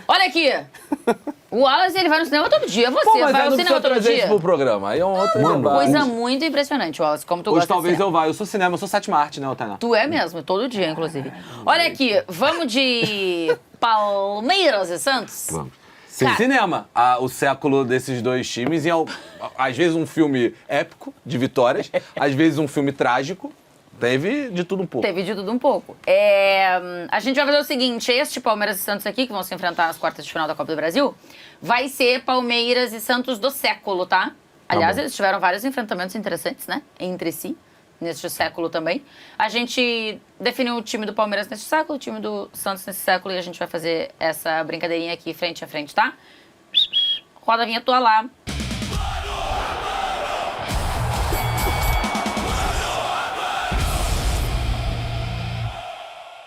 Olha aqui. O Wallace, ele vai no cinema todo dia. Você mas vai eu ao não cinema preciso todo trazer isso dia? pro programa. Aí é um outro debate. Coisa muito impressionante, Wallace, como tu Hoje gosta de talvez cinema. eu vá. Eu sou cinema, eu sou sétima arte, né, Tainá? Tu é mesmo, todo dia, inclusive. Olha aqui, vamos de Palmeiras e Santos? Vamos. Cara, Cinema, o século desses dois times, e às vezes um filme épico, de vitórias, às vezes um filme trágico. Teve de tudo um pouco. Teve de tudo um pouco. A gente vai fazer o seguinte, este Palmeiras e Santos aqui, que vão se enfrentar nas quartas de final da Copa do Brasil, vai ser Palmeiras e Santos do século, tá? Aliás, eles tiveram vários enfrentamentos interessantes, né? Entre si, neste século também. A gente definiu o time do Palmeiras neste século, o time do Santos nesse século, e a gente vai fazer essa brincadeirinha aqui frente a frente, tá? Roda a vinheta lá.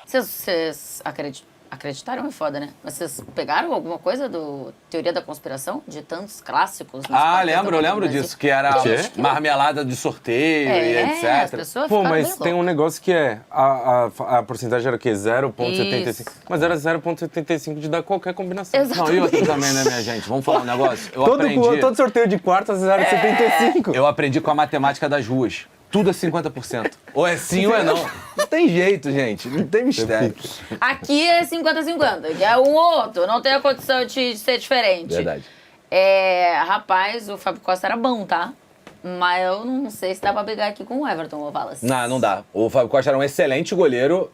Vocês acreditaram? É foda, né? Mas vocês pegaram alguma coisa do Teoria da Conspiração? De tantos clássicos? Eu lembro disso, que era marmelada de sorteio e etc. As pessoas Pô, ficaram mas bem tem um loucas. negócio que a porcentagem era o quê? 0,75. Isso. Mas era 0,75 de dar qualquer combinação. Exato. Não, e outra também, né, minha gente? Vamos falar um negócio? Eu Todo sorteio de quartas é 0,75. Eu aprendi com a matemática das ruas. Tudo é 50%. Ou é sim ou é não. Não tem jeito, gente. Não tem mistério. Aqui é 50-50, que é um ou outro. Não tem a condição de ser diferente. Verdade. Rapaz, o Fábio Costa era bom, tá? Mas eu não sei se dá pra brigar aqui com o Everton, ou Wallace. Não dá. O Fábio Costa era um excelente goleiro.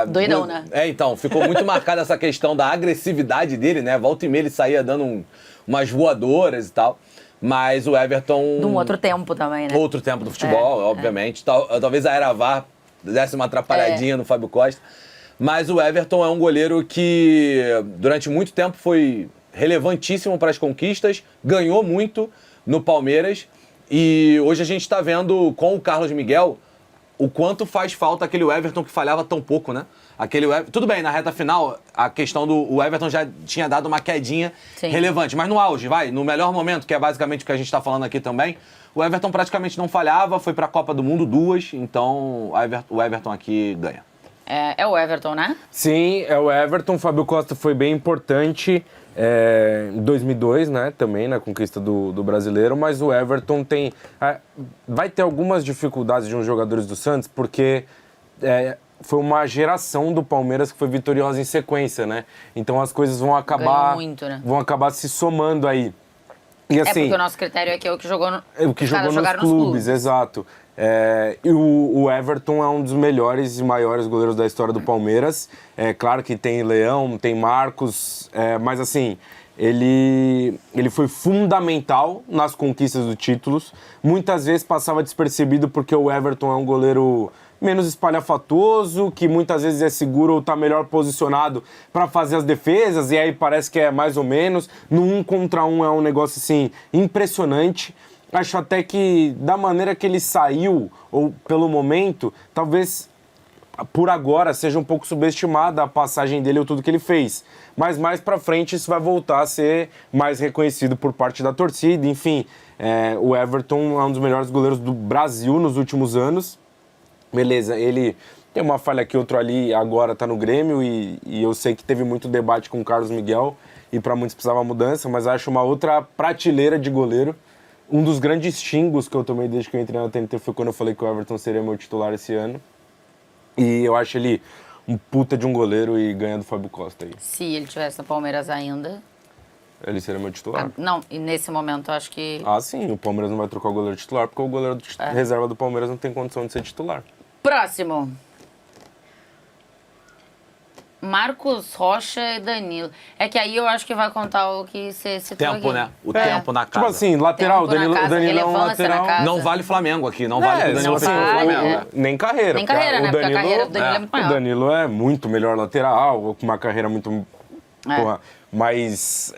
Doidão, né? Então, ficou muito marcada essa questão da agressividade dele, né? Volta e meia ele saía dando umas voadoras e tal. Mas o Everton... De um outro tempo também, né? Outro tempo do futebol, obviamente. Talvez a era VAR desse uma atrapalhadinha no Fábio Costa. Mas o Everton é um goleiro que durante muito tempo foi relevantíssimo para as conquistas, ganhou muito no Palmeiras. E hoje a gente está vendo com o Carlos Miguel o quanto faz falta aquele Everton que falhava tão pouco, né? Tudo bem, na reta final, a questão do Everton já tinha dado uma quedinha relevante. Mas no auge, no melhor momento, que é basicamente o que a gente está falando aqui também, o Everton praticamente não falhava, foi para a Copa do Mundo 2, então o Everton aqui ganha. É o Everton, né? Sim, é o Everton. O Fábio Costa foi bem importante em 2002, né? Também na conquista do brasileiro, mas o Everton vai ter algumas dificuldades de uns jogadores do Santos, porque foi uma geração do Palmeiras que foi vitoriosa em sequência, né? Então as coisas vão acabar, muito, né? vão acabar se somando aí. E, assim, porque o nosso critério aqui é o que jogou o que jogou nos clubes, exato. E o Everton é um dos melhores e maiores goleiros da história do Palmeiras. É claro que tem Leão, tem Marcos, mas assim, ele foi fundamental nas conquistas dos títulos. Muitas vezes passava despercebido porque o Everton é um goleiro menos espalhafatoso, que muitas vezes é seguro ou está melhor posicionado para fazer as defesas, e aí parece que é mais ou menos. No 1 contra 1 é um negócio assim impressionante. Acho até que da maneira que ele saiu, ou pelo momento, talvez por agora seja um pouco subestimada a passagem dele ou tudo que ele fez. Mas mais pra frente isso vai voltar a ser mais reconhecido por parte da torcida. Enfim, o Everton é um dos melhores goleiros do Brasil nos últimos anos. Beleza, ele tem uma falha aqui, outro ali, agora tá no Grêmio, e eu sei que teve muito debate com o Carlos Miguel, e para muitos precisava mudança, mas acho uma outra prateleira de goleiro. Um dos grandes xingos que eu tomei desde que eu entrei na TNT foi quando eu falei que o Everton seria meu titular esse ano. E eu acho ele um puta de um goleiro e ganha do Fábio Costa aí. Se ele tivesse no Palmeiras ainda... Ele seria meu titular. Não, e nesse momento eu acho que... Sim, o Palmeiras não vai trocar o goleiro titular, porque o goleiro reserva do Palmeiras não tem condição de ser titular. Próximo. Marcos Rocha e Danilo. É que aí eu acho que vai contar o que você citou Tempo, aqui. né? O tempo na casa. Tipo assim, lateral, Tempo na casa, o Danilo é um relevância na lateral. casa. Não vale Flamengo aqui, não vale o Danilo assim, ser vale, Flamengo. Nem carreira. Nem carreira, né? Porque a carreira do Danilo é muito O maior. Danilo é muito melhor lateral, com uma carreira muito... Porra, mas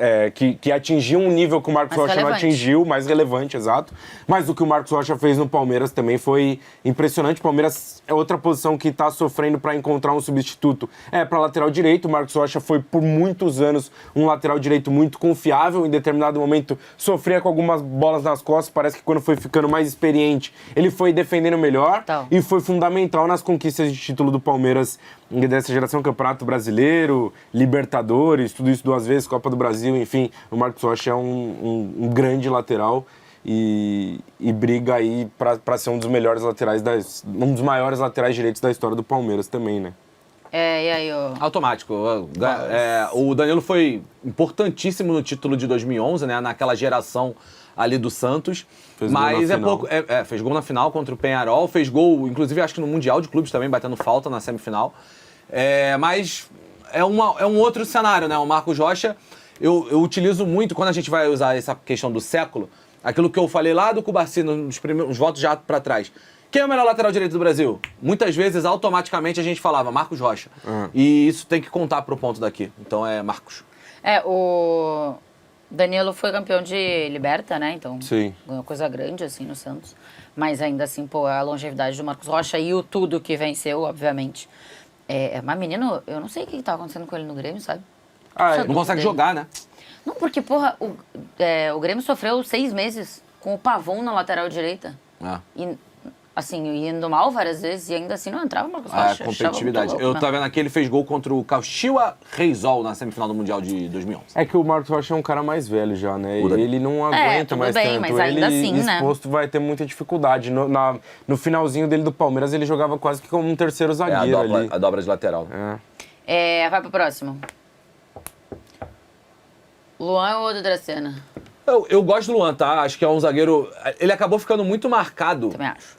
que atingiu um nível que o Marcos Mais Rocha não relevante. atingiu, mais relevante, exato. Mas o que o Marcos Rocha fez no Palmeiras também foi impressionante. O Palmeiras é outra posição que está sofrendo para encontrar um substituto. Para lateral direito, o Marcos Rocha foi por muitos anos um lateral direito muito confiável. Em determinado momento sofria com algumas bolas nas costas. Parece que quando foi ficando mais experiente, ele foi defendendo melhor. Então. E foi fundamental nas conquistas de título do Palmeiras dessa geração, Campeonato Brasileiro, Libertadores, tudo isso 2 duas vezes, Copa do Brasil, enfim. O Marcos Rocha é um grande lateral e briga aí para ser um dos melhores laterais, um dos maiores laterais direitos da história do Palmeiras também, né? E aí, Automático. O Danilo foi importantíssimo no título de 2011, né? Naquela geração ali do Santos. Fez mas gol na pouco. Fez gol na final contra o Peñarol. Fez gol, inclusive, acho que no Mundial de Clubes também, batendo falta na semifinal. Mas é um outro cenário, né? O Marcos Rocha, eu utilizo muito, quando a gente vai usar essa questão do século, aquilo que eu falei lá do Cubarci, nos primeiros votos já para trás. Quem é o melhor lateral direito do Brasil? Muitas vezes, automaticamente, a gente falava Marcos Rocha. E isso tem que contar pro ponto daqui. Então é Marcos. O Danilo foi campeão de Liberta, né? Então, Sim. Ganhou coisa grande, assim, no Santos. Mas ainda assim, a longevidade do Marcos Rocha e o tudo que venceu, obviamente. Mas, menino, eu não sei o que tá acontecendo com ele no Grêmio, sabe? Não consegue jogar, né? Não, porque, o Grêmio sofreu 6 meses com o Pavon na lateral direita. E, assim, indo mal várias vezes e ainda assim não entrava o Marcos Rocha. Competitividade. Eu tava vendo aqui, ele fez gol contra o Caxias Reysol na semifinal do Mundial de 2011. É que o Marcos Rocha é um cara mais velho já, né? Ele não aguenta mais bem, tanto. Mas ainda ele assim, exposto vai ter muita dificuldade. No finalzinho dele do Palmeiras, ele jogava quase que como um terceiro zagueiro ali. A dobra de lateral. Vai pro próximo. Luan ou Dracena? Eu gosto do Luan, tá? Acho que é um zagueiro... Ele acabou ficando muito marcado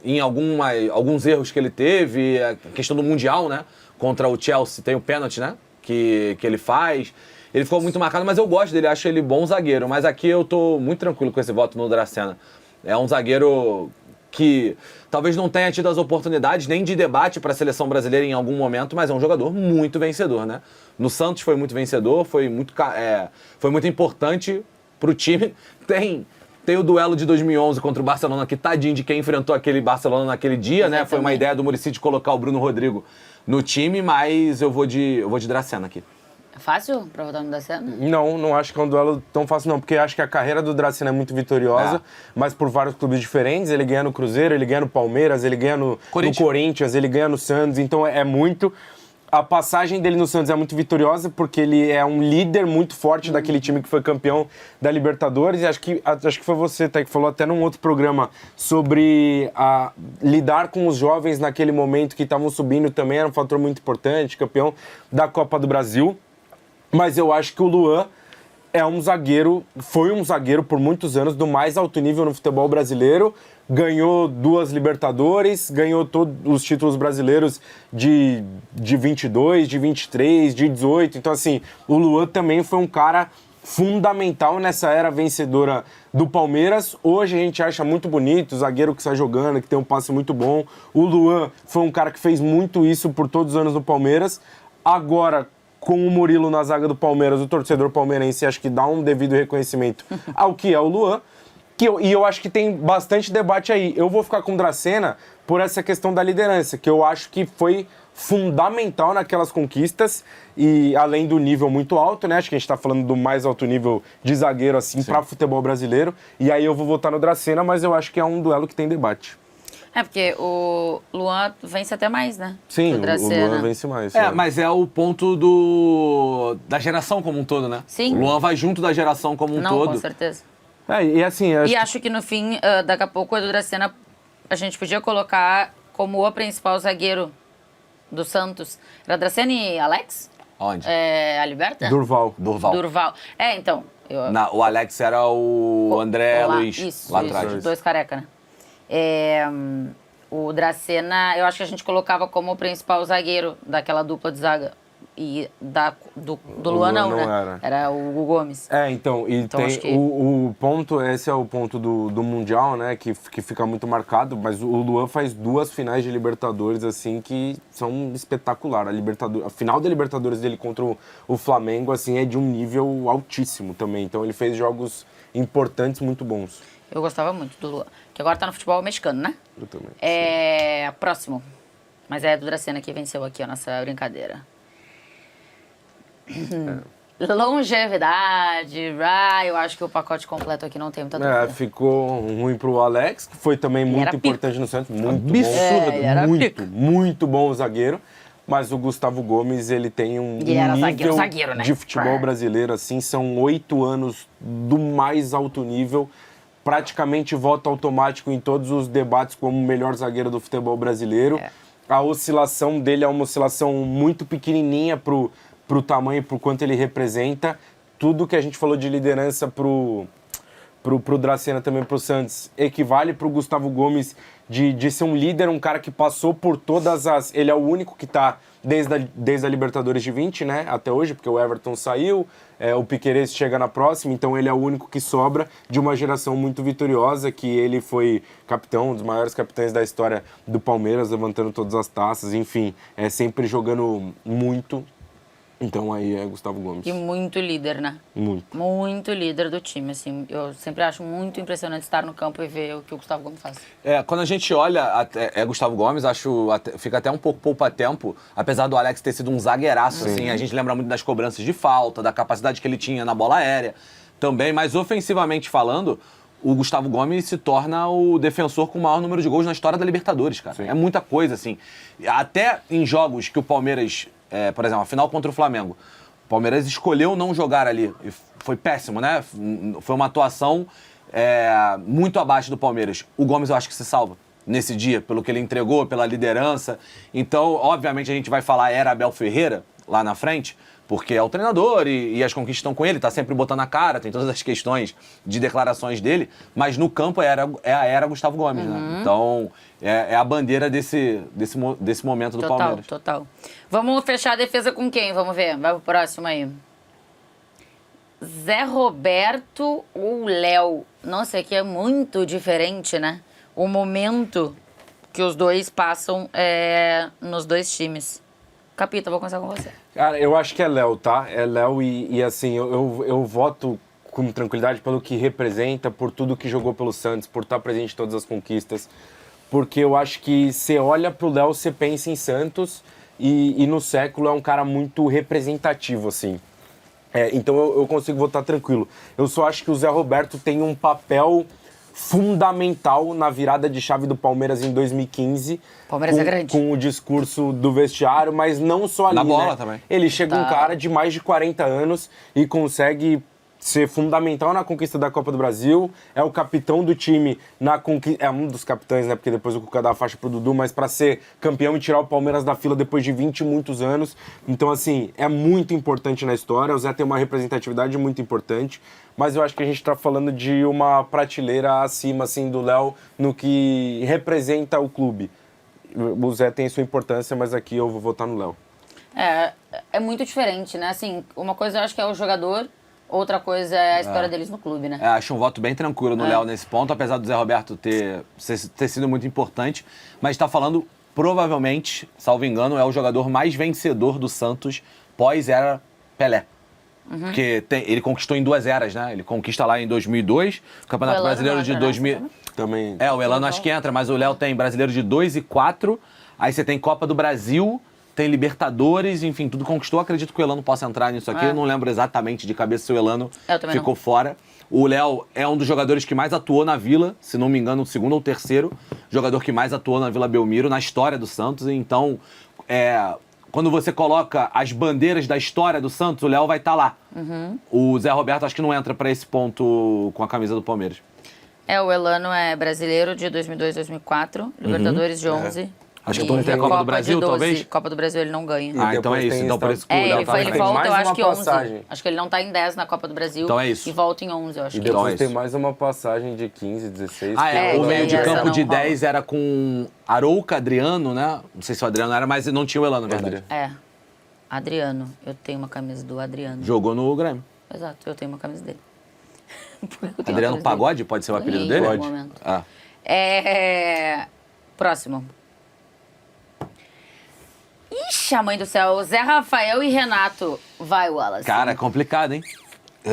em alguns erros que ele teve. A questão do Mundial, né? Contra o Chelsea, tem o pênalti, né? Que ele faz. Ele ficou muito marcado, mas eu gosto dele. Acho ele bom zagueiro. Mas aqui eu tô muito tranquilo com esse voto no Dracena. É um zagueiro que talvez não tenha tido as oportunidades nem de debate para a seleção brasileira em algum momento, mas é um jogador muito vencedor, né? No Santos foi muito vencedor, foi muito importante pro time. Tem o duelo de 2011 contra o Barcelona, que tadinho de quem enfrentou aquele Barcelona naquele dia, né? Foi uma ideia do Muricy de colocar o Bruno Rodrigo no time, mas eu vou de Dracena aqui. É fácil pra votar no Dracena? Não acho que é um duelo tão fácil não, porque acho que a carreira do Dracena é muito vitoriosa, mas por vários clubes diferentes. Ele ganha no Cruzeiro, ele ganha no Palmeiras, ele ganha no Corinthians, ele ganha no Santos, então é muito... A passagem dele no Santos é muito vitoriosa porque ele é um líder muito forte daquele time que foi campeão da Libertadores. E acho que foi você, tá, que falou até num outro programa sobre lidar com os jovens naquele momento que estavam subindo também. Era um fator muito importante, campeão da Copa do Brasil. Mas eu acho que o Luan foi um zagueiro por muitos anos do mais alto nível no futebol brasileiro. Ganhou 2 Libertadores, ganhou todos os títulos brasileiros de 22, de 23, de 18. Então, assim, o Luan também foi um cara fundamental nessa era vencedora do Palmeiras. Hoje a gente acha muito bonito o zagueiro que sai jogando, que tem um passe muito bom. O Luan foi um cara que fez muito isso por todos os anos do Palmeiras. Agora, com o Murilo na zaga do Palmeiras, o torcedor palmeirense acho que dá um devido reconhecimento ao que é o Luan. E eu acho que tem bastante debate aí. Eu vou ficar com o Dracena por essa questão da liderança, que eu acho que foi fundamental naquelas conquistas, e além do nível muito alto, né? Acho que a gente tá falando do mais alto nível de zagueiro, assim, para futebol brasileiro. E aí eu vou votar no Dracena, mas eu acho que é um duelo que tem debate. Porque o Luan vence até mais, né? Sim, o Luan vence mais. Mas é o ponto da geração como um todo, né? Sim. O Luan vai junto da geração como um todo. Não, com certeza. E assim... Acho que no fim, daqui a pouco, o Edu Dracena, a gente podia colocar como o principal zagueiro do Santos. Era Dracena e Alex? Onde? A Liberta? Durval. Então... O Alex era o André Luiz, isso, lá atrás. 2 careca, né? O Dracena, eu acho que a gente colocava como o principal zagueiro daquela dupla de zaga. E do Luan não, né? Era o Hugo Gomes. Então tem que... o ponto, esse é o ponto do Mundial, né? Que fica muito marcado, mas o Luan faz 2 finais de Libertadores, assim, que são espetaculares. A final da Libertadores dele contra o Flamengo, assim, é de um nível altíssimo também. Então ele fez jogos importantes, muito bons. Eu gostava muito do Luan, que agora tá no futebol mexicano, né? Eu também. Próximo. Mas é do Dracena que venceu aqui a nossa brincadeira. Longevidade, eu acho que o pacote completo aqui não tem muita dúvida. Ficou ruim pro Alex, que foi também muito importante no Santos. Muito absurdo. bom. Muito bom o zagueiro. mas o Gustavo Gomes, ele tem um E era nível zagueiro, né? de futebol brasileiro, assim, são 8 anos do mais alto nível, praticamente voto automático em todos os debates como o melhor zagueiro do futebol brasileiro. A oscilação dele é uma oscilação muito pequenininha pro tamanho, pro quanto ele representa. Tudo que a gente falou de liderança pro Dracena, também pro Santos, equivale pro Gustavo Gomes de ser um líder, um cara que passou por todas as... Ele é o único que tá desde a Libertadores de 20, né, até hoje, porque o Everton saiu, o Piquerez chega na próxima, então ele é o único que sobra de uma geração muito vitoriosa, que ele foi capitão, um dos maiores capitães da história do Palmeiras, levantando todas as taças, enfim, sempre jogando muito. Então aí é Gustavo Gomes. E muito líder, né? Muito. Muito líder do time, assim. Eu sempre acho muito impressionante estar no campo e ver o que o Gustavo Gomes faz. Quando a gente olha Gustavo Gomes, fica até um pouco poupa-tempo, apesar do Alex ter sido um zagueiraço, assim, a gente lembra muito das cobranças de falta, da capacidade que ele tinha na bola aérea também, mas ofensivamente falando, o Gustavo Gomes se torna o defensor com o maior número de gols na história da Libertadores, cara. Sim. É muita coisa, assim. Até em jogos que o Palmeiras, por exemplo, a final contra o Flamengo, o Palmeiras escolheu não jogar ali. E foi péssimo, né? Foi uma atuação muito abaixo do Palmeiras. O Gomes eu acho que se salva nesse dia, pelo que ele entregou, pela liderança. Então, obviamente, a gente vai falar era Abel Ferreira lá na frente, porque é o treinador e as conquistas estão com ele, tá sempre botando a cara, tem todas as questões de declarações dele, mas no campo é a era Gustavo Gomes, né? Então, é a bandeira desse momento do Palmeiras. Total. Vamos fechar a defesa com quem? Vamos ver. Vai pro próximo aí. Zé Roberto ou Léo? Nossa, aqui é muito diferente, né? O momento que os dois passam nos dois times. Capita, vou começar com você. Cara, eu acho que é Léo, tá? É Léo e assim, eu voto com tranquilidade pelo que representa, por tudo que jogou pelo Santos, por estar presente em todas as conquistas. Porque eu acho que você olha pro Léo, você pensa em Santos e no século é um cara muito representativo, assim. Então eu consigo votar tranquilo. Eu só acho que o Zé Roberto tem um papel fundamental na virada de chave do Palmeiras em 2015. Palmeiras é grande. Com o discurso do vestiário, mas não só ali, Na bola né? também. Ele chega um cara de mais de 40 anos e consegue ser fundamental na conquista da Copa do Brasil, é o capitão do time na conquista, é um dos capitães, né, porque depois o Cuca dá a faixa pro Dudu, mas para ser campeão e tirar o Palmeiras da fila depois de 20 e muitos anos. Então, assim, é muito importante na história, o Zé tem uma representatividade muito importante, mas eu acho que a gente tá falando de uma prateleira acima, assim, do Léo no que representa o clube. O Zé tem sua importância, mas aqui eu vou votar no Léo. É muito diferente, né? Assim, uma coisa eu acho que é o jogador, outra coisa é a história deles no clube, né? Acho um voto bem tranquilo no Léo nesse ponto, apesar do Zé Roberto ter sido muito importante, mas está falando, provavelmente, salvo engano, é o jogador mais vencedor do Santos pós-era Pelé. Porque ele conquistou em 2 eras, né? Ele conquista lá em 2002, o Campeonato Brasileiro de 2000... Também. O Elano acho que entra, mas o Léo tem Brasileiro de 2 e 4, aí você tem Copa do Brasil, tem Libertadores, enfim, tudo conquistou. Acredito que o Elano possa entrar nisso aqui. Eu não lembro exatamente de cabeça se o Elano ficou fora. O Léo é um dos jogadores que mais atuou na Vila, se não me engano, o segundo ou terceiro jogador que mais atuou na Vila Belmiro, na história do Santos. Então, quando você coloca as bandeiras da história do Santos, o Léo vai estar lá. O Zé Roberto acho que não entra para esse ponto com a camisa do Palmeiras. O Elano é brasileiro de 2002, 2004, Libertadores de 11. Acho que não tem a Copa do Brasil, de 12. talvez? Copa do Brasil ele não ganha. Então é isso. Então por isso que o Léo ele tá ele na volta, mais eu acho uma que 11. passagem. Acho que ele não tá em 10 na Copa do Brasil. Então é isso. E volta em 11, eu acho E que depois Então tem mais uma passagem de 15, 16. o meio de essa campo não de rola. 10 era com Arouca, Adriano, né? Não sei se o Adriano era, mas não tinha o Elano, na verdade. Adriano. Eu tenho uma camisa do Adriano. Jogou no Grêmio. Exato, eu tenho uma camisa dele. Adriano Pagode, pode ser o apelido dele? Pode. Momento. Ah. Próximo. Ixi, a mãe do céu. Zé Rafael e Renato. Vai, Wallace. Cara, é complicado, hein?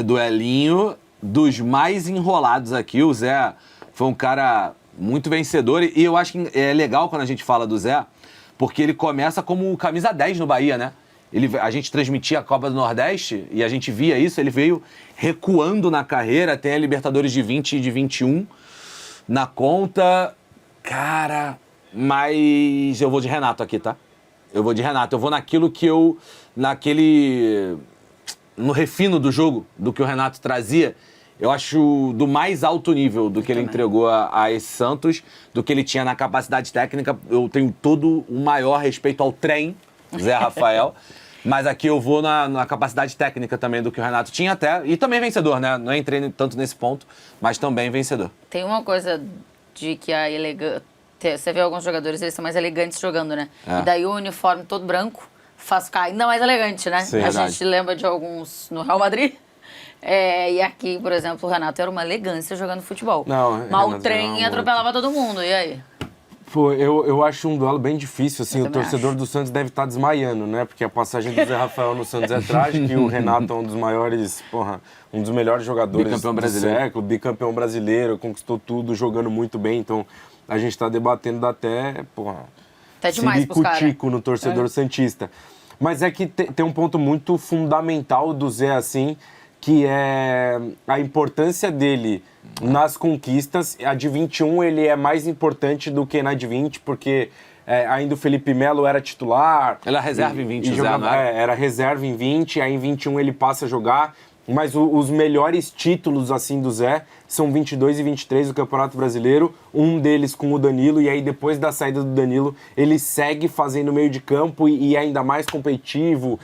Duelinho dos mais enrolados aqui. O Zé foi um cara muito vencedor. E eu acho que é legal quando a gente fala do Zé, porque ele começa como camisa 10 no Bahia, né? A gente transmitia a Copa do Nordeste e a gente via isso. Ele veio recuando na carreira, tem a Libertadores de 20 e de 21 na conta. Cara, mas eu vou de Renato aqui, tá? Eu vou de Renato. Eu vou naquilo que eu... No refino do jogo, do que o Renato trazia, eu acho do mais alto nível do que ele entregou a esse Santos, do que ele tinha na capacidade técnica. Eu tenho todo o maior respeito ao trem, Zé Rafael, mas aqui eu vou na capacidade técnica também do que o Renato tinha até, e também vencedor, né? Não entrei tanto nesse ponto, mas também vencedor. Tem uma coisa de que a elegância... Você vê alguns jogadores, eles são mais elegantes jogando, né? É. E daí o uniforme todo branco faz ficar ainda mais elegante, né? Sim, a verdade. gente lembra de alguns no Real Madrid. E aqui, por exemplo, o Renato era uma elegância jogando futebol. Não, mas o Renato trem jogava atropelava todo mundo, e aí? Pô, eu acho um duelo bem difícil, assim, Eu o também torcedor acho. do Santos deve estar desmaiando, né? Porque a passagem do Zé Rafael no Santos é trágica e o Renato é um dos maiores, um dos melhores jogadores Bicampeão do brasileiro. século, bicampeão brasileiro, conquistou tudo, jogando muito bem, então a gente tá debatendo até, Tá demais pros caras. silico-tico no torcedor santista. Mas é que tem um ponto muito fundamental do Zé, assim, que é a importância dele nas conquistas. A de 21 ele é mais importante do que na de 20, porque ainda o Felipe Melo era titular. Ele era reserva em 20, o Zé, jogava, não era? era reserva em 20, aí em 21 ele passa a jogar. Mas os melhores títulos, assim, do Zé são 22 e 23 do Campeonato Brasileiro, um deles com o Danilo, e aí depois da saída do Danilo, ele segue fazendo meio de campo e ainda mais competitivo,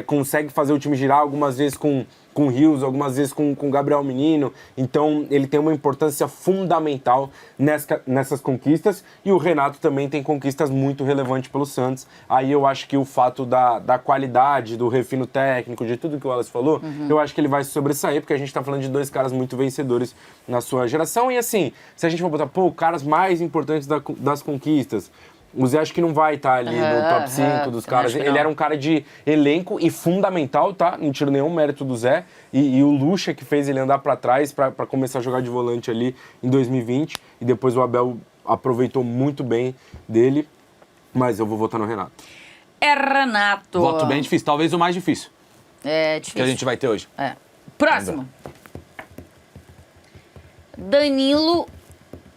consegue fazer o time girar algumas vezes com o Rios, algumas vezes com o Gabriel Menino, então ele tem uma importância fundamental nessas conquistas, e o Renato também tem conquistas muito relevantes pelo Santos. Aí eu acho que o fato da qualidade, do refino técnico, de tudo que o Wallace falou, eu acho que ele vai se sobressair, porque a gente tá falando de dois caras muito vencedores na sua geração, e assim, se a gente for botar, caras mais importantes das conquistas, o Zé acho que não vai estar ali no top 5 dos caras. acho que Ele não. era um cara de elenco e fundamental, tá? Não tiro nenhum mérito do Zé. E o Lucha que fez ele andar pra trás pra começar a jogar de volante ali em 2020. E depois o Abel aproveitou muito bem dele. Mas eu vou votar no Renato. É Renato. Voto bem difícil, talvez o mais difícil É que difícil. a gente vai ter hoje. Próximo. Danilo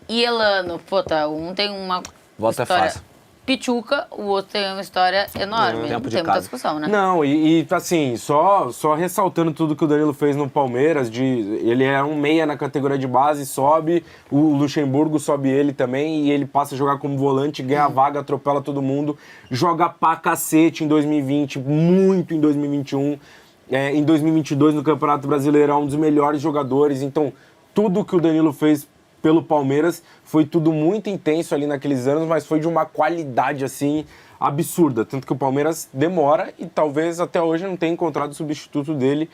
e Elano. Pô, tá, um tem uma Voto é história fácil. pituca, o outro tem uma história enorme. Não Tempo de tem muita casa. discussão, né? Não, e assim, só ressaltando tudo que o Danilo fez no Palmeiras, ele é um meia na categoria de base, sobe, o Luxemburgo sobe ele também, e ele passa a jogar como volante, ganha a vaga, atropela todo mundo, joga pra cacete em 2020, muito em 2021, em 2022 no Campeonato Brasileiro é um dos melhores jogadores, então tudo que o Danilo fez pelo Palmeiras foi tudo muito intenso ali naqueles anos, mas foi de uma qualidade assim absurda, tanto que o Palmeiras demora e talvez até hoje não tenha encontrado o substituto dele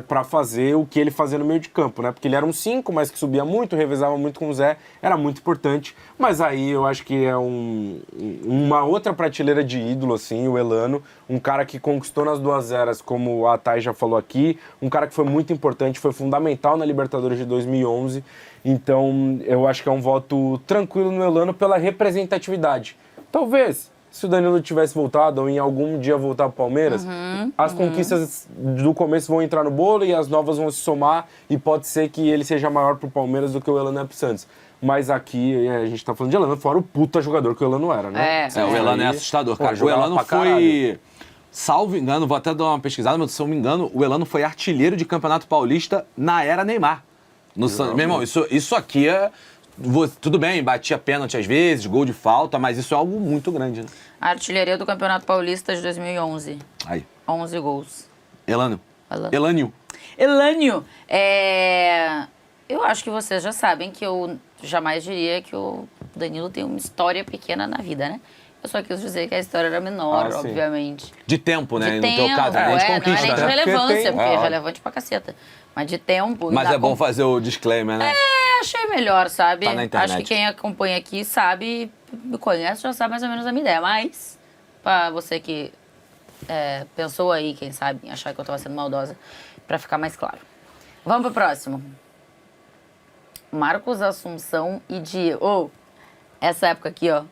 para fazer o que ele fazia no meio de campo, né? Porque ele era um 5, mas que subia muito, revezava muito com o Zé, era muito importante, mas aí eu acho que é uma outra prateleira de ídolo, assim, o Elano, um cara que conquistou nas duas eras, como a Thay já falou aqui, um cara que foi muito importante, foi fundamental na Libertadores de 2011, então eu acho que é um voto tranquilo no Elano pela representatividade. Talvez, se o Danilo tivesse voltado ou em algum dia voltar para o Palmeiras, as conquistas do começo vão entrar no bolo e as novas vão se somar e pode ser que ele seja maior para o Palmeiras do que o Elano é para o Santos. Mas aqui a gente tá falando de Elano, fora o puta jogador que o Elano era, né? O Elano é assustador, cara. O jogava Elano pra foi, caralho. salvo engano, vou até dar uma pesquisada, mas se eu não me engano, o Elano foi artilheiro de Campeonato Paulista na era Neymar. No Santos. Meu irmão, isso aqui é... Tudo bem, batia pênalti às vezes, gol de falta, mas isso é algo muito grande, né? A artilharia do Campeonato Paulista de 2011. Aí. 11 gols. Elano. Elano. Elânio. Elânio, eu acho que vocês já sabem que eu jamais diria que o Danilo tem uma história pequena na vida, né? Eu só quis dizer que a história era menor, sim. obviamente. De tempo, né? De No tempo, teu caso, né? De não é conquista, nem de né? relevância, porque é ó. relevante pra caceta. Mas de tempo... Mas da é bom fazer o disclaimer, né? achei melhor, sabe? Tá na internet. Acho que quem acompanha aqui sabe, me conhece, já sabe mais ou menos a minha ideia. Mas, pra você que pensou aí, quem sabe, em achar que eu tava sendo maldosa, pra ficar mais claro. Vamos pro próximo. Marcos Assunção e Diego. Essa época aqui, ó,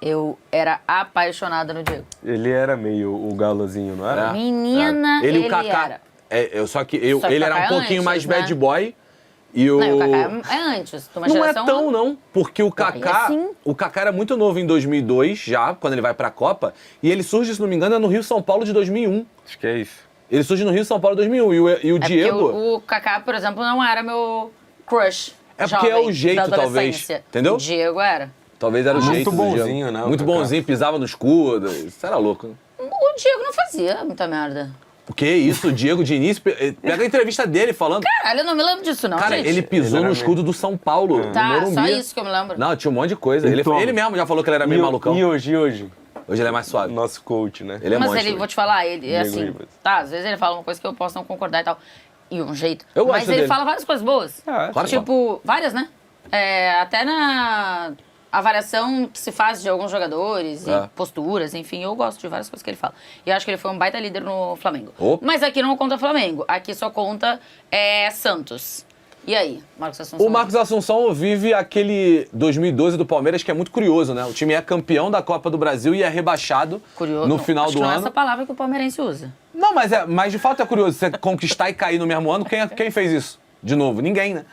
eu era apaixonada no Diego. Ele era meio o galozinho, não era? Menina, ele o Kaká. era. Só que Só que ele o era Kaká um pouquinho antes, mais né? bad boy E o... Não, e o Kaká é antes, de uma Não geração... é tão, não. Porque o Kaká... sim. O Kaká era muito novo em 2002, já, quando ele vai pra Copa. E ele surge, se não me engano, no Rio-São Paulo de 2001. Acho que é isso. Ele surge no Rio-São Paulo de 2001. E o É Diego... porque o Kaká, por exemplo, não era meu crush É porque jovem, é o jeito, da talvez. adolescência. Entendeu? O Diego era. Talvez era o Muito jeito do bonzinho, Diego. né, o Muito Kaká. bonzinho, pisava no escudo. Isso era louco, né? O Diego não fazia muita merda. O que isso? O Diego Diniz... Pega a entrevista dele falando... Caralho, eu não me lembro disso, não, Cara, gente. ele pisou Ele no era escudo do São Paulo, no Tá, Morumbi. só isso que eu me lembro. Não, tinha um monte de coisa. Então, ele mesmo já falou que ele era meio malucão. E hoje? Hoje ele é mais suave. Nosso coach, né? Ele é Mas monstro. ele, vou te falar, ele é Diego assim... Ribas. Tá, às vezes ele fala uma coisa que eu posso não concordar e tal. E um jeito. Eu gosto Mas ele dele. fala várias coisas boas. Claro que Tipo, várias, né? Até na avaliação que se faz de alguns jogadores, É. e posturas, enfim, eu gosto de várias coisas que ele fala. E eu acho que ele foi um baita líder no Flamengo. Oh. Mas aqui não conta Flamengo, aqui só conta Santos. E aí, Marcos Assunção? O Marcos Assunção vive aquele 2012 do Palmeiras que é muito curioso, né? O time é campeão da Copa do Brasil e é rebaixado Curioso. no Não, final acho do que não é ano. essa palavra que o palmeirense usa. Não, mas de fato é curioso. Você conquistar e cair no mesmo ano, quem fez isso? De novo, ninguém, né?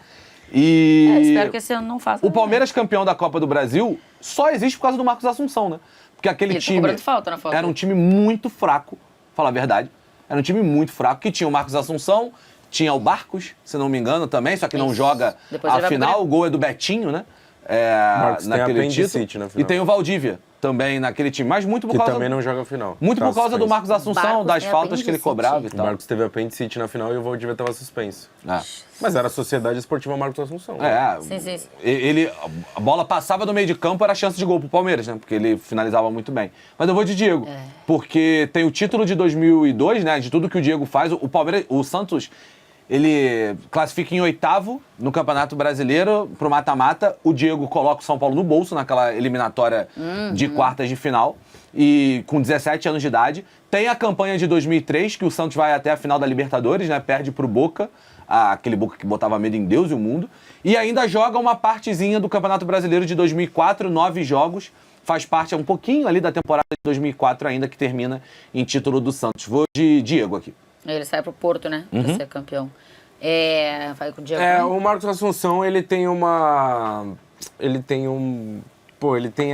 E Espero que esse ano não faça. o Palmeiras campeão da Copa do Brasil só existe por causa do Marcos Assunção, né? Porque aquele Ele tá time cobrando falta na foto. era um time muito fraco, falar a verdade. Era um time muito fraco, que tinha o Marcos Assunção, tinha o Barcos, se não me engano, também, só que não Isso. joga Depois a ele vai final. pro O gol é do Betinho, né? Marcos tem Naquele apendicite título. na final. E tem o Valdívia também naquele time, mas muito por Que causa também não joga a final. muito Tá por causa do suspenso. Marcos Assunção, Barcos das tem faltas que ele apendicite. cobrava e O tal. Marcos teve apendicite na final e o Valdívia estava suspenso. É. Mas era a Sociedade Esportiva Marcos Assunção. É, Sim. a bola passava do meio de campo, era chance de gol pro Palmeiras, né? Porque ele finalizava muito bem. Mas eu vou de Diego, porque tem o título de 2002, né? De tudo que o Diego faz. O Palmeiras, o Santos, ele classifica em 8º no Campeonato Brasileiro pro mata-mata. O Diego coloca o São Paulo no bolso naquela eliminatória de quartas de final. E com 17 anos de idade. Tem a campanha de 2003, que o Santos vai até a final da Libertadores, né? Perde pro Boca. Aquele Boca que botava medo em Deus e o mundo. E ainda joga uma partezinha do Campeonato Brasileiro de 2004, 9 jogos. Faz parte um pouquinho ali da temporada de 2004 ainda, que termina em título do Santos. Vou de Diego aqui. Ele sai pro Porto, né? Uhum. Pra ser campeão. Vai com o Diego. O Marcos Assunção, ele tem a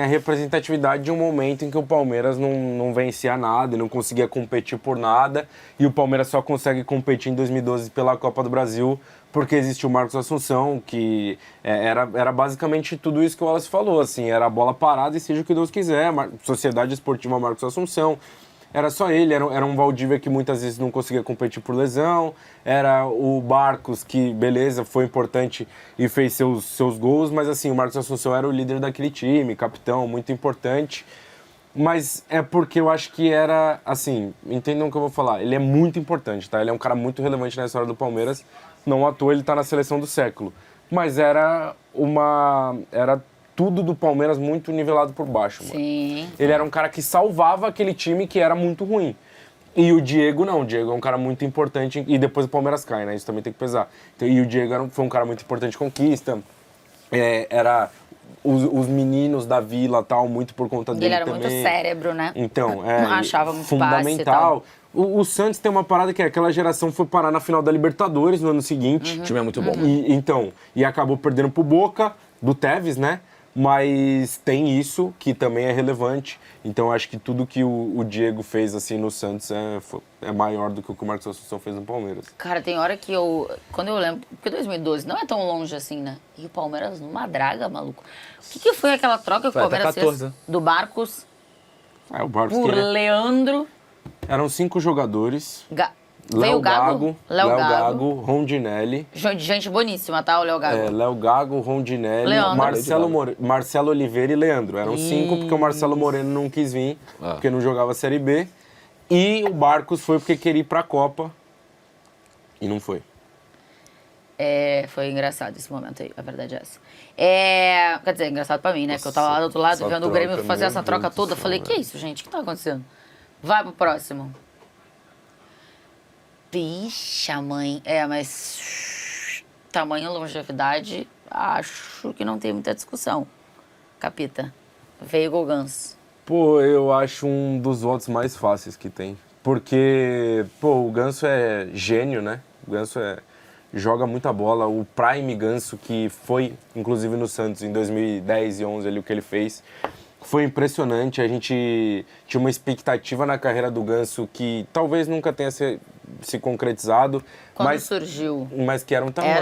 representatividade de um momento em que o Palmeiras não vencia nada e não conseguia competir por nada, e o Palmeiras só consegue competir em 2012 pela Copa do Brasil porque existiu o Marcos Assunção, que era basicamente tudo isso que o Wallace falou, assim, era a bola parada e seja o que Deus quiser, Sociedade Esportiva Marcos Assunção. Era só ele, era um Valdívia que muitas vezes não conseguia competir por lesão, era o Barcos que, beleza, foi importante e fez seus gols, mas assim, o Marcos Assunção era o líder daquele time, capitão, muito importante. Mas é porque eu acho que era, assim, entendam o que eu vou falar, ele é muito importante, tá? Ele é um cara muito relevante na história do Palmeiras, não à toa ele tá na seleção do século. Mas era tudo do Palmeiras muito nivelado por baixo, mano. Sim. Ele era um cara que salvava aquele time que era muito ruim. E o Diego não, o Diego é um cara muito importante, e depois o Palmeiras cai, né? Isso também tem que pesar. E o Diego foi um cara muito importante em conquista, era os meninos da Vila tal, muito por conta dele Ele era também. muito cérebro, né? Então, Não achava muito fundamental. O Santos tem uma parada que aquela geração foi parar na final da Libertadores no ano seguinte. O time é muito bom. E acabou perdendo pro Boca, do Tevez, né? Mas tem isso que também é relevante. Então acho que tudo que o Diego fez assim no Santos é maior do que o que o Marcos Assunção fez no Palmeiras. Cara, tem hora que quando eu lembro, porque 2012 não é tão longe assim, né? E o Palmeiras numa draga, maluco. O que foi aquela troca que Foi o até Palmeiras 14, fez né? do Barcos O Barcos por que Leandro... eram 5 jogadores. Veio o Gago. Léo Gago, Rondinelli. Gente boníssima, tá? O Léo Gago. Léo Gago, Rondinelli, Leandro. Marcelo Oliveira e Leandro. Eram 5 porque o Marcelo Moreno não quis vir, porque não jogava Série B. E o Barcos foi porque queria ir pra Copa e não foi. Foi engraçado esse momento aí, a verdade é essa. Quer dizer, engraçado pra mim, né? Porque eu tava lá do outro lado essa vendo o Grêmio troca, fazer meu essa troca Deus do toda. céu, Falei, que velho. isso, gente? O que tá acontecendo? Vai pro próximo. Pixa, mãe. Mas tamanho, longevidade, acho que não tem muita discussão. Capita. Veio o Gans. Pô, eu acho um dos votos mais fáceis que tem. Porque, o Ganso é gênio, né? O Ganso joga muita bola. O Prime Ganso, que foi, inclusive, no Santos em 2010 e 11, ali, o que ele fez, foi impressionante. A gente tinha uma expectativa na carreira do Ganso que talvez nunca tenha se concretizado. Quando surgiu? Mas que era um tamanho.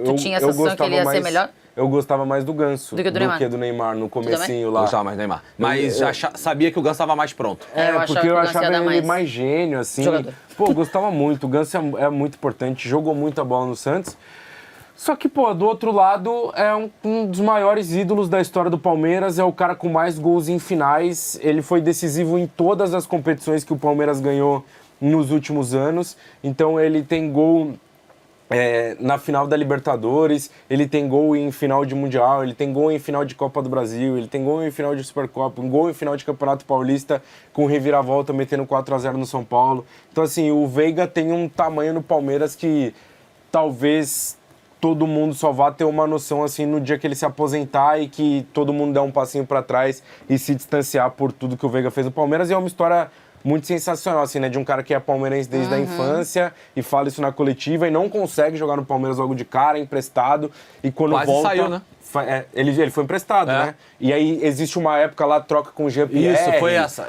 Tu tinha a sensação que ele ia ser melhor? Eu gostava mais do Ganso do que do Neymar no comecinho lá. Eu gostava mais do Neymar. Mas sabia que o Ganso estava mais pronto. Porque eu achava ele mais gênio, assim. Jogador. Pô, gostava muito. O Ganso é muito importante, jogou muita bola no Santos. Só que, pô, do outro lado, é um dos maiores ídolos da história do Palmeiras, é o cara com mais gols em finais. Ele foi decisivo em todas as competições que o Palmeiras ganhou nos últimos anos. Então, ele tem gol na final da Libertadores, ele tem gol em final de Mundial, ele tem gol em final de Copa do Brasil, ele tem gol em final de Supercopa, um gol em final de Campeonato Paulista com reviravolta metendo 4-0 no São Paulo. Então, assim, o Veiga tem um tamanho no Palmeiras que talvez todo mundo só vá ter uma noção assim no dia que ele se aposentar e que todo mundo der um passinho para trás e se distanciar por tudo que o Veiga fez no Palmeiras. E é uma história muito sensacional, assim, né? De um cara que é palmeirense desde a infância e fala isso na coletiva e não consegue jogar no Palmeiras logo de cara, emprestado. E quando quase volta... saiu, né? Ele foi emprestado, né? E aí existe uma época lá, troca com o Jean-Pierre. Isso, foi essa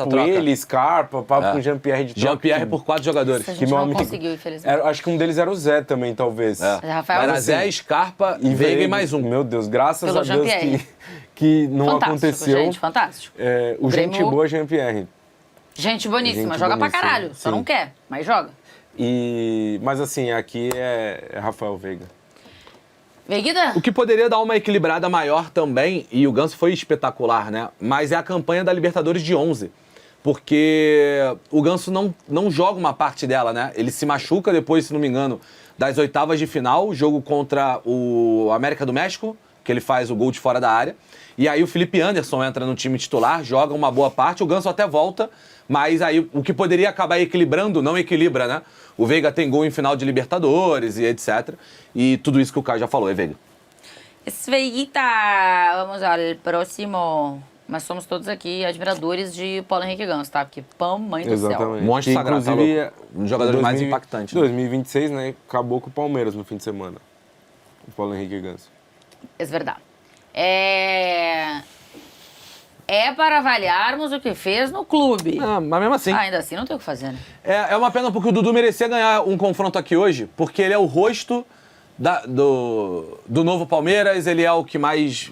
troca. Ele, Scarpa, papo com o Jean-Pierre de troca. Jean-Pierre por 4 jogadores. A gente não conseguiu, infelizmente. Acho que um deles era o Zé também, talvez. Era Zé, Scarpa, e Veiga e mais um. Meu Deus, graças Pelo a Deus que não fantástico, aconteceu. Gente, fantástico. O Grêmio... gente boa Jean-Pierre. Gente boníssima, joga pra caralho. Só não quer, mas joga. Mas assim, aqui é Rafael Veiga. Veiguida? O que poderia dar uma equilibrada maior também, e o Ganso foi espetacular, né? Mas é a campanha da Libertadores de 11. Porque o Ganso não joga uma parte dela, né? Ele se machuca depois, se não me engano, das oitavas de final, jogo contra o América do México, que ele faz o gol de fora da área. E aí o Felipe Anderson entra no time titular, joga uma boa parte, o Ganso até volta, mas aí o que poderia acabar equilibrando, não equilibra, né? O Veiga tem gol em final de Libertadores e etc. E tudo isso que o Caio já falou, Veiga. Veiguita, vamos ao próximo. Mas somos todos aqui admiradores de Paulo Henrique Ganso, tá? Porque pão, mãe do céu. Monstro sagrado, inclusive, um dos jogadores mais impactantes. 2026, né? Acabou com o Palmeiras no fim de semana. O Paulo Henrique Ganso. É verdade. É para avaliarmos o que fez no clube. Mas mesmo assim. Ainda assim não tem o que fazer, né? É uma pena porque o Dudu merecia ganhar um confronto aqui hoje, porque ele é o rosto do novo Palmeiras, ele é o que mais...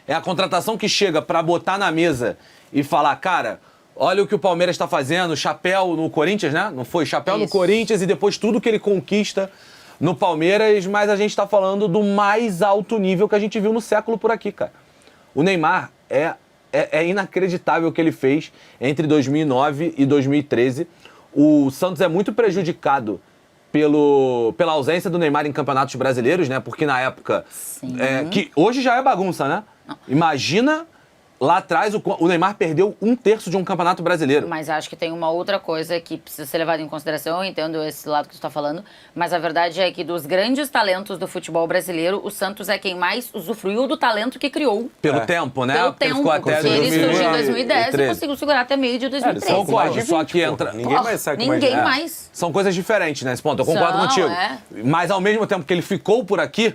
É a contratação que chega para botar na mesa e falar, cara, olha o que o Palmeiras está fazendo, chapéu no Corinthians, né? Não foi? Chapéu no Corinthians e depois tudo que ele conquista no Palmeiras, mas a gente está falando do mais alto nível que a gente viu no século por aqui, cara. O Neymar é inacreditável o que ele fez entre 2009 e 2013. O Santos é muito prejudicado pela ausência do Neymar em campeonatos brasileiros, né? Porque na época... que hoje já é bagunça, né? Não. Imagina... Lá atrás, o Neymar perdeu 1/3 de um campeonato brasileiro. Mas acho que tem uma outra coisa que precisa ser levada em consideração. Eu entendo esse lado que tu está falando. Mas a verdade é que dos grandes talentos do futebol brasileiro, o Santos é quem mais usufruiu do talento que criou. Pelo tempo, né? Pelo tempo. Porque ele surgiu em 2010 e conseguiu segurar até meio de 2013. Só que entra... Ninguém mais sabe Ninguém mais. São coisas diferentes nesse ponto. Eu concordo contigo. Mas ao mesmo tempo que ele ficou por aqui,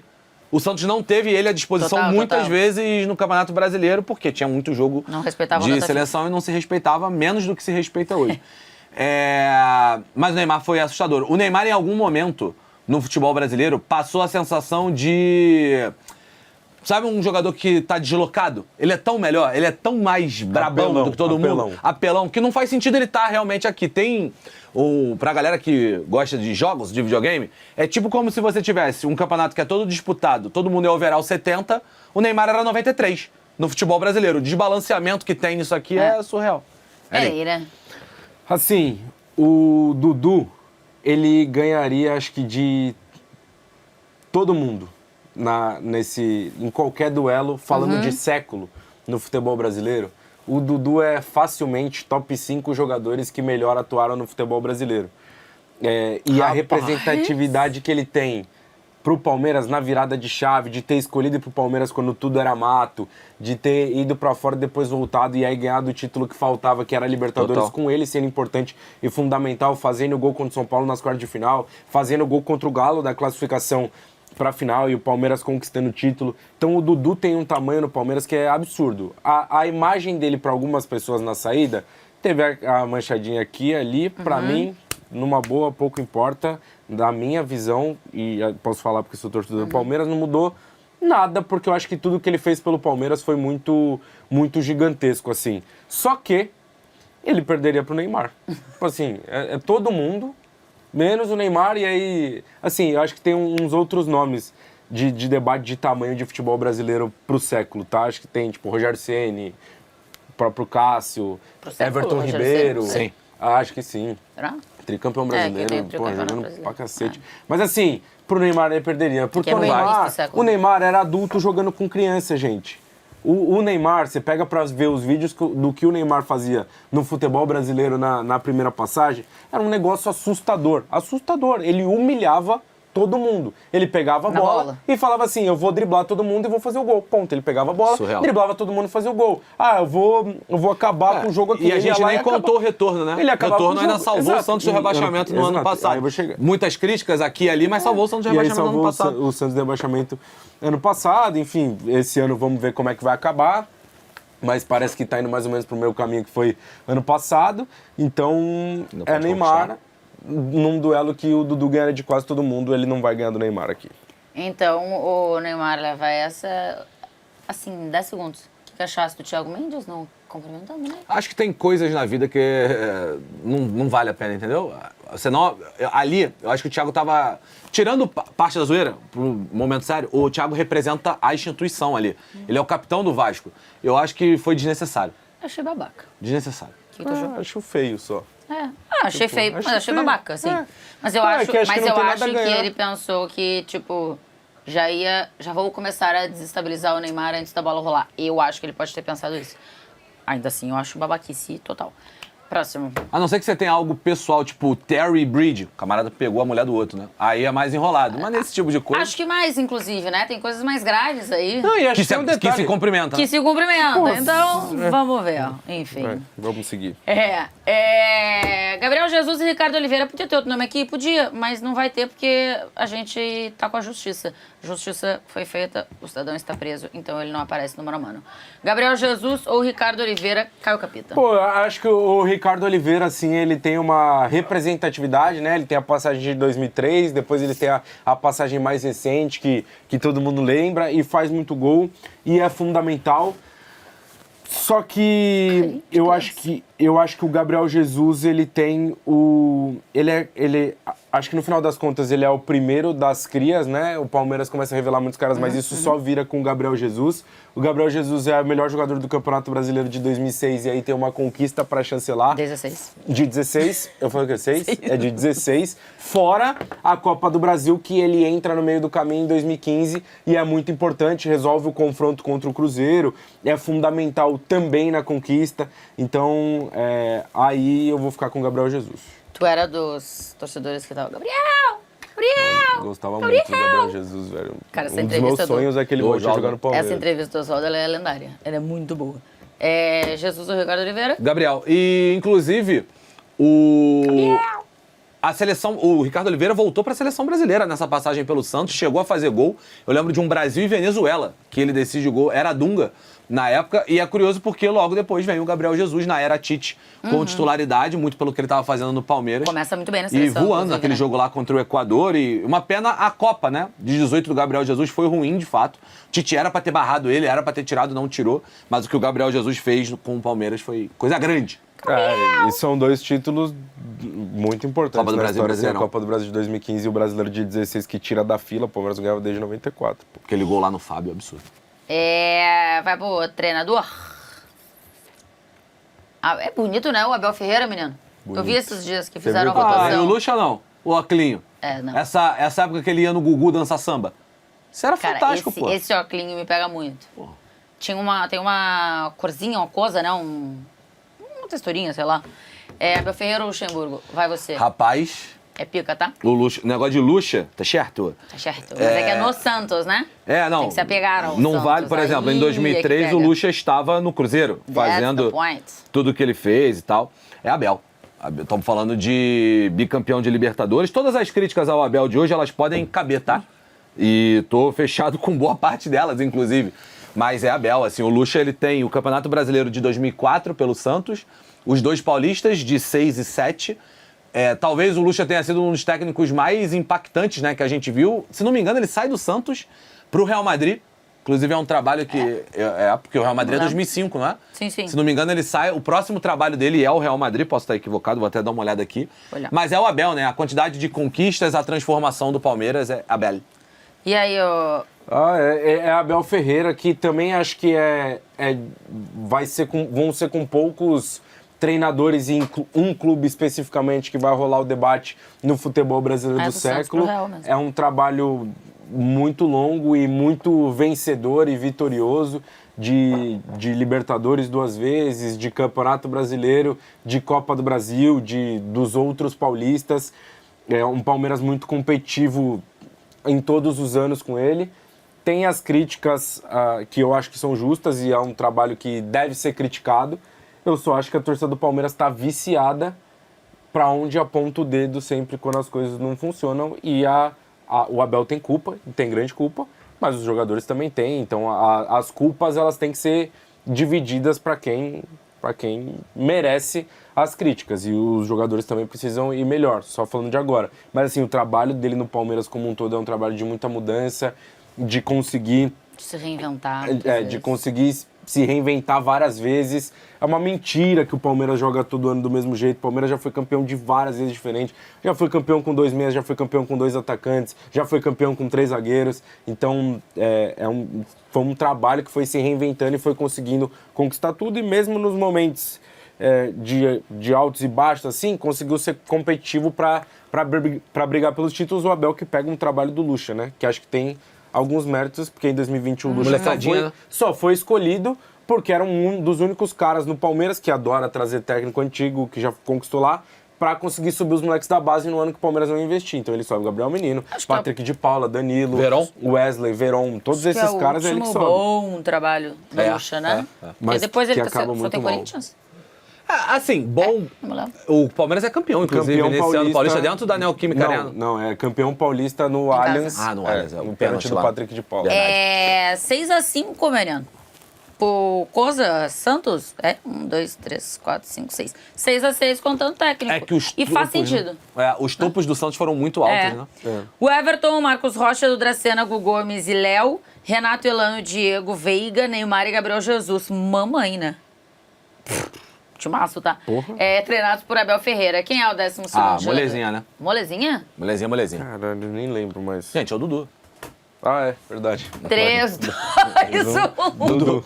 o Santos não teve ele à disposição muitas vezes no Campeonato Brasileiro, porque tinha muito jogo de seleção e não se respeitava menos do que se respeita hoje. Mas o Neymar foi assustador. O Neymar, em algum momento, no futebol brasileiro, passou a sensação de... Sabe um jogador que tá deslocado? Ele é tão melhor, ele é tão mais brabão do que todo mundo. Apelão, que não faz sentido ele estar realmente aqui. Tem... Pra galera que gosta de jogos, de videogame, é tipo como se você tivesse um campeonato que é todo disputado, todo mundo é overall 70, o Neymar era 93 no futebol brasileiro. O desbalanceamento que tem nisso aqui é surreal. Né? Assim, o Dudu, ele ganharia, acho que de todo mundo em qualquer duelo, falando de século no futebol brasileiro. O Dudu é facilmente top 5 jogadores que melhor atuaram no futebol brasileiro. E a representatividade que ele tem pro Palmeiras na virada de chave, de ter escolhido ir pro Palmeiras quando tudo era mato, de ter ido pra fora e depois voltado e aí ganhado o título que faltava, que era a Libertadores, Total. com ele sendo importante e fundamental, fazendo o gol contra o São Paulo nas quartas de final, fazendo o gol contra o Galo da classificação pra final e o Palmeiras conquistando o título. Então o Dudu tem um tamanho no Palmeiras que é absurdo. A imagem dele pra algumas pessoas na saída, teve a manchadinha aqui e ali, pra mim, numa boa, pouco importa. Da minha visão, e posso falar porque sou torcedor do Palmeiras, não mudou nada, porque eu acho que tudo que ele fez pelo Palmeiras foi muito, muito gigantesco, assim. Só que ele perderia pro Neymar. Tipo assim, é todo mundo, menos o Neymar, e aí, assim, eu acho que tem uns outros nomes de debate de tamanho de futebol brasileiro pro século, tá? Acho que tem, tipo, Rogério Ceni, o próprio Cássio, Pro século, Everton Rogério Ribeiro. Ceni? Sim. Acho que sim. Será? Tricampeão que brasileiro, tem pô, tricampeonato jogando brasileiro. pra cacete. Mas assim, pro Neymar ele perderia. Porque Que é o no início do Neymar, século. o Neymar era adulto jogando com criança, gente. O Neymar, você pega pra ver os vídeos do que o Neymar fazia no futebol brasileiro na primeira passagem, era um negócio assustador. Assustador. Ele humilhava todo mundo. Ele pegava a Na bola bola. e falava assim, eu vou driblar todo mundo e vou fazer o gol. Ponto. Ele pegava a bola, Surreal. driblava todo mundo e fazia o gol. Ah, eu vou acabar com o jogo aqui. E a Ele ia gente lá nem acabava. contou o retorno, né? Ele O acabava retorno com o ainda jogo. salvou o Exato. Santos do rebaixamento no ano Exato. Aí eu passado. vou chegar. Muitas críticas aqui e ali, mas salvou o Santos do E aí rebaixamento no ano salvou passado. o Santos do rebaixamento ano passado. Enfim, esse ano vamos ver como é que vai acabar. Mas parece que tá indo mais ou menos pro meu caminho que foi ano passado. Então, Não é pode Neymar. conquistar. Num duelo que o Dudu ganha de quase todo mundo, ele não vai ganhar do Neymar aqui. Então, o Neymar leva essa, assim, 10 segundos. O que achaste do Thiago Mendes? Não cumprimentando, né? Acho que tem coisas na vida que não vale a pena, entendeu? Você não, ali, eu acho que o Thiago tava... Tirando parte da zoeira, pro momento sério, o Thiago representa a instituição ali. Ele é o capitão do Vasco. Eu acho que foi desnecessário. Achei babaca. Desnecessário. O que tu achou? Acho feio só. Achei feio, mas achei feio. babaca, assim. É. Mas eu É, acho, que acho que mas não eu tem nada acho a que ganhar. ele pensou que, tipo, já vou começar a desestabilizar o Neymar antes da bola rolar. Eu acho que ele pode ter pensado isso. Ainda assim, eu acho babaquice total. Próximo. A não ser que você tenha algo pessoal, tipo Terry Bridge, o camarada pegou a mulher do outro, né? Aí é mais enrolado. Mas nesse tipo de coisa... Acho que mais, inclusive, né? Tem coisas mais graves aí. Não, e acho que, que tem um que detalhe. se cumprimenta. Que né? se cumprimentam. Pô, Então, vamos ver. Enfim. Vamos seguir. Gabriel Jesus e Ricardo Oliveira. Podia ter outro nome aqui? Podia, mas não vai ter porque a gente tá com a justiça. A justiça foi feita, o cidadão está preso, então ele não aparece no mano a mano. Gabriel Jesus ou Ricardo Oliveira, Caio Capita. Pô, eu acho que o Ricardo Oliveira, assim, ele tem uma representatividade, né? Ele tem a passagem de 2003, depois ele tem a passagem mais recente, que todo mundo lembra, e faz muito gol, e é fundamental. Só que eu acho que o Gabriel Jesus, ele tem o... Acho que no final das contas ele é o primeiro das crias, né? O Palmeiras começa a revelar muitos caras, mas isso só vira com o Gabriel Jesus. O Gabriel Jesus é o melhor jogador do Campeonato Brasileiro de 2006 e aí tem uma conquista para chancelar. 16. De 16, eu falei o quê? 6? É de 16. Fora a Copa do Brasil, que ele entra no meio do caminho em 2015 e é muito importante, resolve o confronto contra o Cruzeiro, é fundamental também na conquista. Então, aí eu vou ficar com o Gabriel Jesus. Tu era dos torcedores que tava... Gabriel! Eu gostava muito do Gabriel Jesus, velho. Cara, essa um dos meus entrevista do- sonhos é que ele volte a Oswaldo. jogar no Palmeiras. Essa entrevista do Oswaldo, ela é lendária. Ela é muito boa. Jesus ou Ricardo Oliveira? Gabriel. E, inclusive, a seleção, o Ricardo Oliveira voltou para a seleção brasileira nessa passagem pelo Santos, chegou a fazer gol. Eu lembro de um Brasil e Venezuela, que ele decide o gol, era Dunga na época, e é curioso porque logo depois vem o Gabriel Jesus na era Tite, com titularidade, muito pelo que ele estava fazendo no Palmeiras. Começa muito bem na E seleção. voando inclusive, naquele né? jogo lá contra o Equador. E uma pena a Copa, né? De 18 do Gabriel Jesus foi ruim, de fato. Tite era pra ter barrado ele, era pra ter tirado, não tirou. Mas o que o Gabriel Jesus fez com o Palmeiras foi coisa grande. E são dois títulos muito importantes Copa do na Brasil história, e Brasileirão. a Copa do Brasil de 2015 e o Brasileiro de 16 que tira da fila, o Palmeiras não ganhava desde 94. Pô. Aquele gol lá no Fábio, absurdo. Vai pro treinador. É bonito, né? O Abel Ferreira, menino. Eu vi esses dias que fizeram a viu? Ah, e votação. o Lucha não. O Oclinho. Não. Essa época que ele ia no Gugu dançar samba. Isso era Cara, fantástico, pô. esse óculinho me pega muito. Tem uma corzinha, uma coisa, né? Uma texturinha, sei lá. Abel Ferreira ou Luxemburgo? Vai você. Rapaz, É pica, tá? O Lucha, negócio de Lucha, tá certo? Tá certo. Mas é que é no Santos, né? Não. Tem que se apegar ao Não Santos, vale, por exemplo, em aí 2003 é que o pega. Lucha estava no Cruzeiro, That's fazendo the point. tudo que ele fez e tal. É Abel. Estamos falando de bicampeão de Libertadores. Todas as críticas ao Abel de hoje, elas podem caber, tá? E tô fechado com boa parte delas, inclusive. Mas é Abel, assim, o Lucha, ele tem o Campeonato Brasileiro de 2004 pelo Santos, os 2 paulistas de 6 e 7. Talvez o Lucha tenha sido um dos técnicos mais impactantes, né, que a gente viu. Se não me engano, ele sai do Santos pro Real Madrid. Inclusive é um trabalho que... porque o Real Madrid é 2005, não é? Sim, sim. Se não me engano, ele sai... O próximo trabalho dele é o Real Madrid, posso estar equivocado, vou até dar uma olhada aqui. Olha. Mas é o Abel, né? A quantidade de conquistas, a transformação do Palmeiras é Abel. E aí, ô... É Abel Ferreira, que também acho que vão ser com poucos treinadores em um clube especificamente que vai rolar o debate no futebol brasileiro do do Santos século. pro Real mesmo. É um trabalho muito longo e muito vencedor e vitorioso de Libertadores 2 vezes, de Campeonato Brasileiro, de Copa do Brasil, dos outros paulistas. É um Palmeiras muito competitivo em todos os anos com ele. Tem as críticas que eu acho que são justas e é um trabalho que deve ser criticado. Eu só acho que a torcida do Palmeiras está viciada para onde aponta o dedo sempre quando as coisas não funcionam. E o Abel tem culpa, tem grande culpa, mas os jogadores também têm. Então as culpas elas têm que ser divididas para quem merece as críticas. E os jogadores também precisam ir melhor, só falando de agora. Mas assim, o trabalho dele no Palmeiras como um todo é um trabalho de muita mudança, de conseguir... Se reinventar. de conseguir se reinventar várias vezes. É uma mentira que o Palmeiras joga todo ano do mesmo jeito. O Palmeiras já foi campeão de várias vezes diferentes. Já foi campeão com 2 meias, já foi campeão com 2 atacantes, já foi campeão com 3 zagueiros. Então, foi um trabalho que foi se reinventando e foi conseguindo conquistar tudo. E mesmo nos momentos de altos e baixos, assim, conseguiu ser competitivo para brigar pelos títulos. O Abel que pega um trabalho do Lucha, né? Que acho que tem alguns méritos, porque em 2021 o Lucha só foi escolhido porque era um dos únicos caras no Palmeiras que adora trazer técnico antigo, que já conquistou lá, para conseguir subir os moleques da base no ano que o Palmeiras não investir. Então ele sobe o Gabriel Menino, Patrick de Paula, Danilo, Veron. Wesley, Veron, todos esses caras é ele que sobe. Bom trabalho do Lucha, né? Mas e depois que ele acaba só muito tem mal. Corinthians? Assim, bom... Vamos lá. O Palmeiras é campeão, inclusive, Campeão nesse ano paulista. paulista, dentro da Neoquímica Arena. Não, é campeão paulista no casa. Allianz. No Allianz, no o pênalti pênalti do lá. Patrick de Paula. Verdade. 6-5, Mariano. Por Cosa Santos, 1, 2, 3, 4, 5, 6. 6-6 contando técnico. É que os E faz topos, sentido. né? Os topos do Santos foram muito altos, né? O Everton, Marcos Rocha, do Dracena, Gu Gomes e Léo, Renato Elano, Diego Veiga, Neymar e Gabriel Jesus. Mamãe, né? Timaço, tá? Porra. Treinados por Abel Ferreira. Quem é o 12º jogador? Molezinha, né? Molezinha? Molezinha. Caralho, nem lembro mais. Gente, é o Dudu. É verdade. 3, 2, 1. Dudu.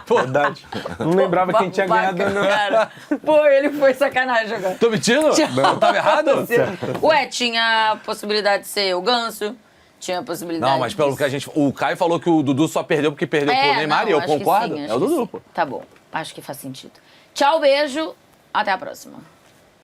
Verdade. Não lembrava quem tinha ganhado. Não. Cara. Pô, ele foi sacanagem agora. Tô mentindo? Não, tava errado? Ué, tinha a possibilidade de ser o Ganso, tinha a possibilidade Não, mas pelo que a gente... O Caio falou que o Dudu só perdeu porque perdeu pro Neymar não, e eu acho que concordo. sim, É acho o que Dudu, sim. pô. Tá bom, acho que faz sentido. Tchau, beijo, até a próxima.